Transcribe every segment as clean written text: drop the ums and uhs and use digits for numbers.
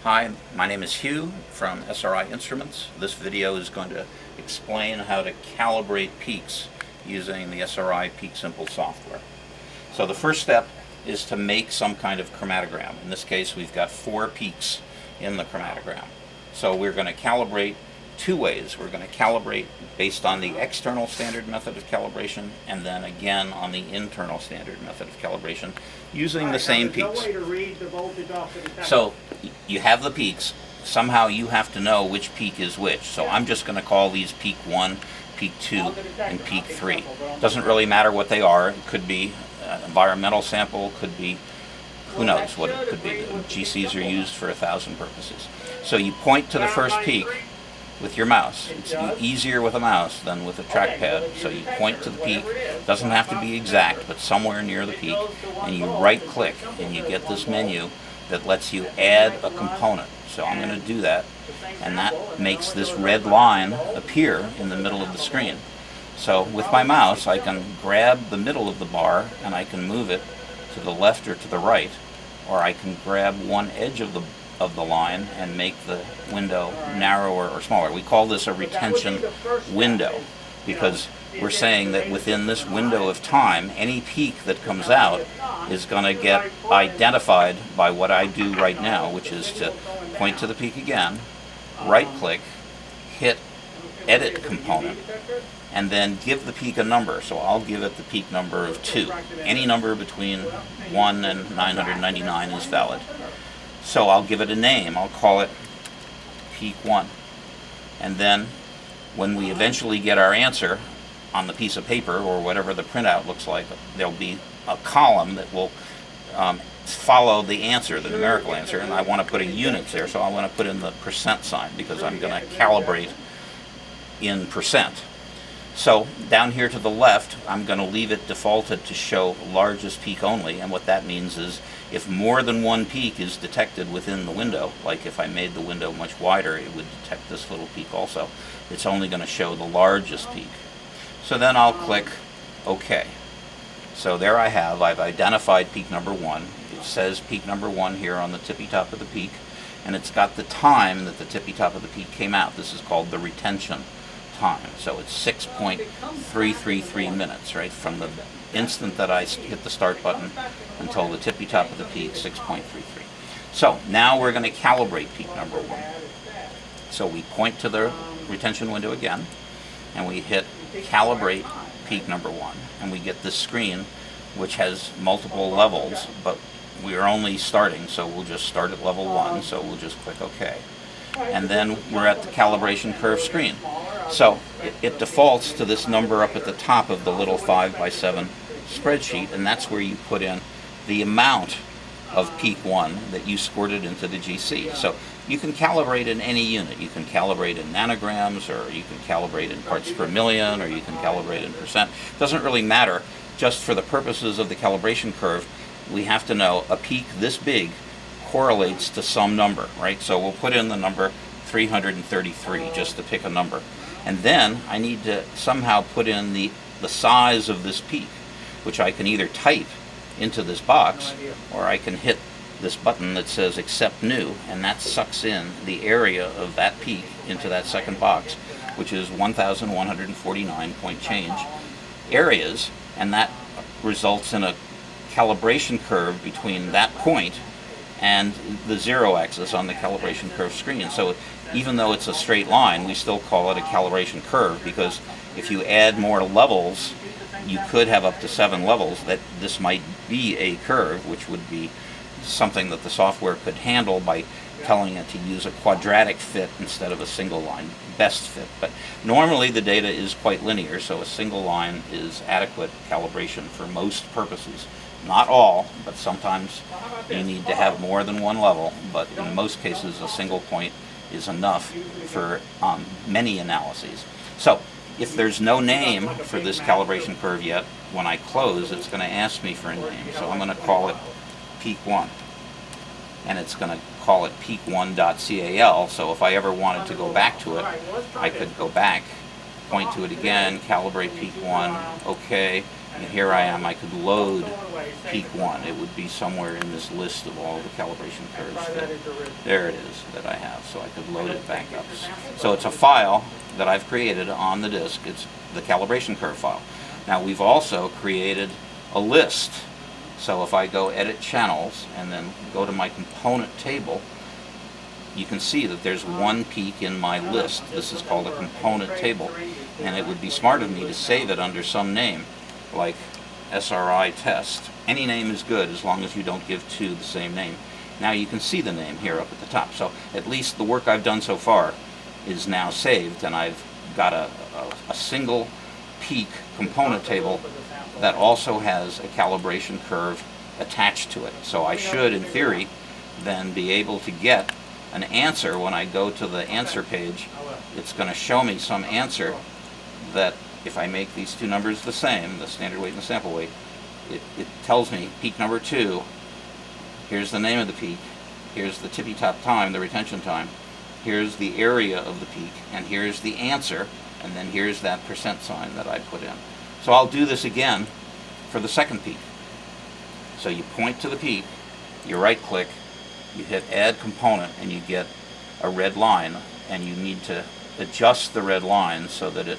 Hi, my name is Hugh from SRI Instruments. This video is going to explain how to calibrate peaks using the SRI Peak Simple software. So the first step is to make some kind of chromatogram. In this case, we've got 4 peaks in the chromatogram. So we're going to calibrate two ways. We're going to calibrate based on the external standard method of calibration, and then again on the internal standard method of calibration using the same peaks. So you have the peaks. Somehow you have to know which peak is which. So I'm just going to call these peak 1, peak 2, and peak 3. Doesn't really matter what they are. It could be an environmental sample, could be, who knows what it could be. The GCs are used for 1,000 purposes. So you point to the first peak with your mouse. It's easier with a mouse than with a trackpad. So you point to the peak. Doesn't have to be exact, but somewhere near the peak, and you right click and you get this menu that lets you add a component. So I'm going to do that, and that makes this red line appear in the middle of the screen. So with my mouse I can grab the middle of the bar and I can move it to the left or to the right, or I can grab one edge of the line and make the window narrower or smaller. We call this a retention window because we're saying that within this window of time, any peak that comes out is going to get identified by what I do right now, which is to point to the peak again, right-click, hit Edit Component, and then give the peak a number. So I'll give it the peak number of 2. Any number between 1 and 999 is valid. So I'll give it a name. I'll call it peak 1. And then when we eventually get our answer on the piece of paper or whatever the printout looks like, there'll be a column that will follow the answer, the numerical answer, and I want to put a unit there, so I want to put in the percent sign because I'm going to calibrate in percent. So down here to the left, I'm going to leave it defaulted to show largest peak only, and what that means is if more than one peak is detected within the window, like if I made the window much wider, it would detect this little peak also. It's only going to show the largest peak. So then I'll click OK. So there I've identified peak number 1. It says peak number 1 here on the tippy top of the peak, and it's got the time that the tippy top of the peak came out. This is called the retention time. So it's 6.333 minutes, right? From the instant that I hit the start button until the tippy top of the peak, 6.33. So now we're going to calibrate peak number 1. So we point to the retention window again, and we hit Calibrate peak number 1, and we get this screen which has multiple levels, but we are only starting, so we'll just start at level 1, so we'll just click OK. And then we're at the calibration curve screen. So it defaults to this number up at the top of the little 5x7 spreadsheet, and that's where you put in the amount of peak 1 that you squirted into the GC. So you can calibrate in any unit. You can calibrate in nanograms, or you can calibrate in parts per million, or you can calibrate in percent. It doesn't really matter. Just for the purposes of the calibration curve, we have to know a peak this big correlates to some number, right? So we'll put in the number 333 just to pick a number. And then I need to somehow put in the size of this peak, which I can either type into this box, or I can hit this button that says Accept New, and that sucks in the area of that peak into that second box, which is 1,149 point change areas, and that results in a calibration curve between that point and the 0 axis on the calibration curve screen. So even though it's a straight line, we still call it a calibration curve, because if you add more levels, you could have up to 7 levels. That this might be a curve, which would be something that the software could handle by telling it to use a quadratic fit instead of a single line best fit. But normally the data is quite linear, so a single line is adequate calibration for most purposes. Not all, but sometimes you need to have more than one level, but in most cases a single point is enough for many analyses. So if there's no name for this calibration curve yet, when I close, it's going to ask me for a name. So I'm going to call it peak 1. And it's going to call it peak1.cal, so if I ever wanted to go back to it, I could go back, point to it again, calibrate peak 1, OK, And here I am. I could load peak 1. It would be somewhere in this list of all the calibration curves. There it is that I have, so I could load it back up. So it's a file that I've created on the disk. It's the calibration curve file. Now we've also created a list. So if I go edit channels and then go to my component table, you can see that there's one peak in my list. This is called a component table, and it would be smart of me to save it under some name, like SRI test. Any name is good as long as you don't give two the same name. Now you can see the name here up at the top. So at least the work I've done so far is now saved, and I've got a single peak component table that also has a calibration curve attached to it. So I should, in theory, then be able to get an answer when I go to the answer page. It's going to show me some answer that, if I make these two numbers the same, the standard weight and the sample weight, it tells me peak number 2, here's the name of the peak, here's the tippy top time, the retention time, here's the area of the peak, and here's the answer, and then here's that percent sign that I put in. So I'll do this again for the second peak. So you point to the peak, you right click, you hit add component, and you get a red line, and you need to adjust the red line so that it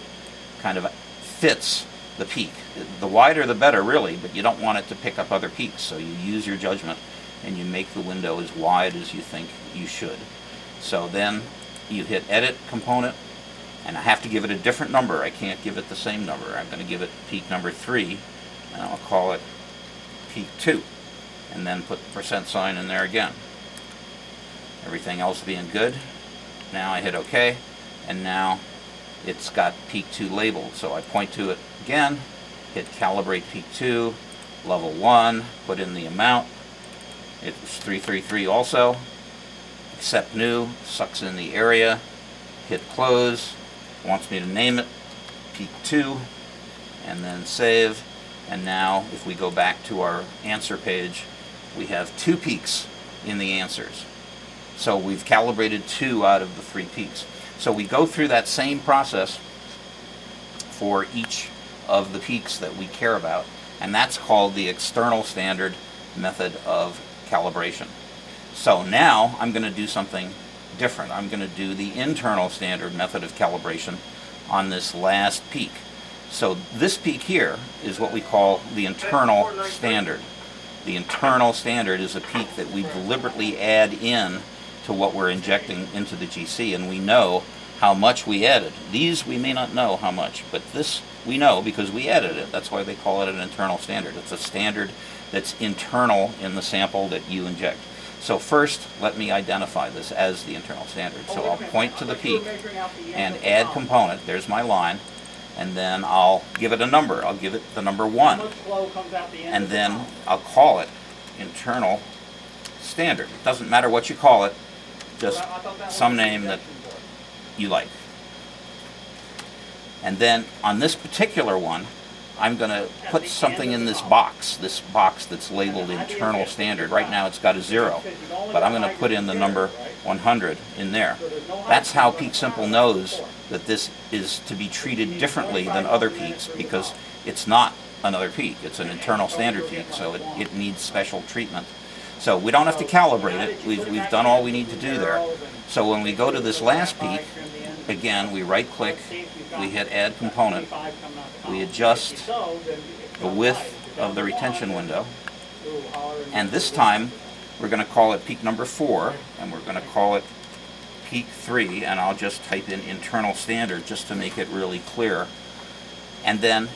kind of fits the peak. The wider the better, really, but you don't want it to pick up other peaks, so you use your judgment and you make the window as wide as you think you should. So then you hit edit component, and I have to give it a different number. I can't give it the same number. I'm going to give it peak number 3, and I'll call it peak 2, and then put the percent sign in there again. Everything else being good. Now I hit OK, and now it's got peak 2 labeled. So I point to it again, hit calibrate peak 2, level 1, put in the amount. It was 333 also. Accept new, sucks in the area, hit close, wants me to name it peak 2, and then save. And now if we go back to our answer page, we have 2 peaks in the answers. So we've calibrated 2 out of the 3 peaks. So we go through that same process for each of the peaks that we care about, and that's called the external standard method of calibration. So now I'm going to do something different. I'm going to do the internal standard method of calibration on this last peak. So this peak here is what we call the internal standard. The internal standard is a peak that we deliberately add in to what we're injecting into the GC, and we know how much we added. These we may not know how much, but this we know because we added it. That's why they call it an internal standard. It's a standard that's internal in the sample that you inject. So first, let me identify this as the internal standard. So I'll point to the peak and add component. There's my line. And then I'll give it a number. I'll give it the number 1. And then I'll call it internal standard. It doesn't matter what you call it, just some name that you like. And then on this particular one, I'm going to put something in this box that's labeled internal standard. Right now it's got a 0, but I'm going to put in the number 100 in there. That's how Peak Simple knows that this is to be treated differently than other peaks, because it's not another peak. It's an internal standard peak, so it needs special treatment. So we don't have to calibrate it. We've done all we need to do there. So when we go to this last peak, again, we right-click, we hit Add Component, we adjust the width of the retention window, and this time we're going to call it peak number 4, and we're going to call it peak 3, and I'll just type in internal standard just to make it really clear. And then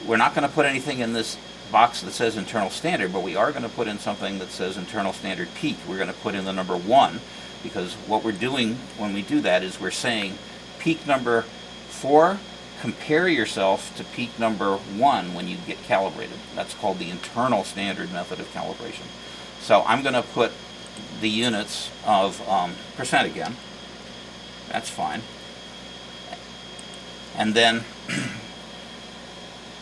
we're not going to put anything in this box that says internal standard, but we are going to put in something that says internal standard peak. We're going to put in the number 1, because what we're doing when we do that is we're saying peak number 4, compare yourself to peak number 1 when you get calibrated. That's called the internal standard method of calibration. So I'm going to put the units of percent again. That's fine. And then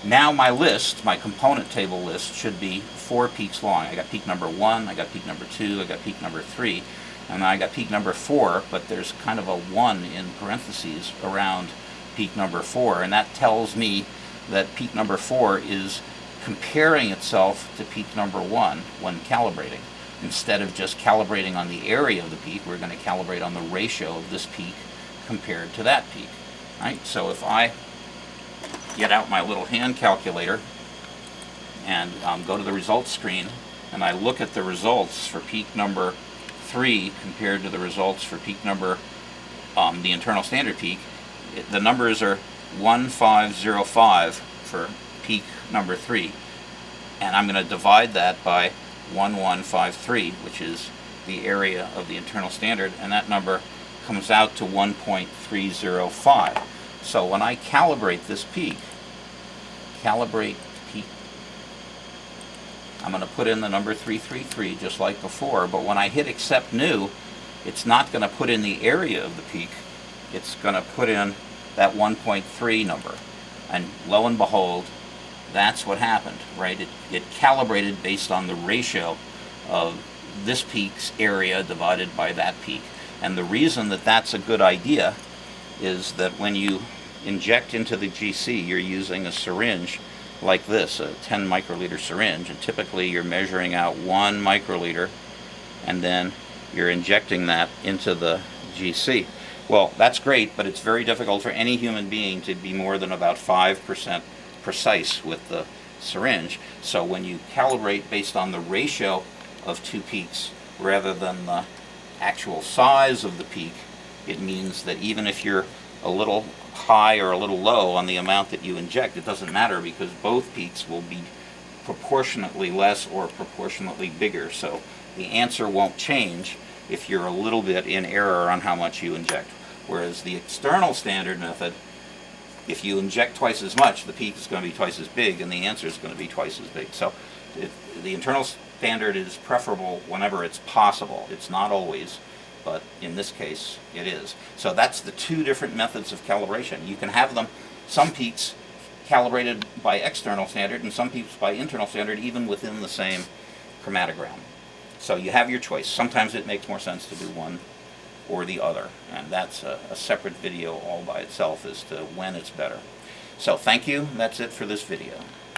now my list, my component table list, should be 4 peaks long. I got peak number 1, I got peak number 2, I got peak number 3, and I got peak number 4, but there's kind of a 1 in parentheses around peak number 4, and that tells me that peak number 4 is comparing itself to peak number 1 when calibrating. Instead of just calibrating on the area of the peak, we're going to calibrate on the ratio of this peak compared to that peak. Right? So if I get out my little hand calculator and go to the results screen, and I look at the results for peak number 3 compared to the results for peak number, the internal standard peak, the numbers are 1505 for peak number 3, and I'm going to divide that by 1153, which is the area of the internal standard, and that number comes out to 1.305. So when I calibrate this peak, calibrate peak, I'm going to put in the number 333 just like before, but when I hit accept new, it's not going to put in the area of the peak, it's going to put in that 1.3 number. And lo and behold, that's what happened, right? It calibrated based on the ratio of this peak's area divided by that peak. And the reason that that's a good idea is that when you inject into the GC, you're using a syringe like this, a 10 microliter syringe, and typically you're measuring out 1 microliter and then you're injecting that into the GC. Well, that's great, but it's very difficult for any human being to be more than about 5% precise with the syringe. So when you calibrate based on the ratio of two peaks rather than the actual size of the peak, it means that even if you're a little high or a little low on the amount that you inject, it doesn't matter because both peaks will be proportionately less or proportionately bigger. So the answer won't change if you're a little bit in error on how much you inject. Whereas the external standard method, if you inject twice as much, the peak is going to be twice as big and the answer is going to be twice as big. So the internal standard is preferable whenever it's possible. It's not always, but in this case it is. So that's the two different methods of calibration. You can have them, some peaks calibrated by external standard and some peaks by internal standard, even within the same chromatogram. So you have your choice. Sometimes it makes more sense to do one or the other, and that's a separate video all by itself as to when it's better. So thank you. That's it for this video.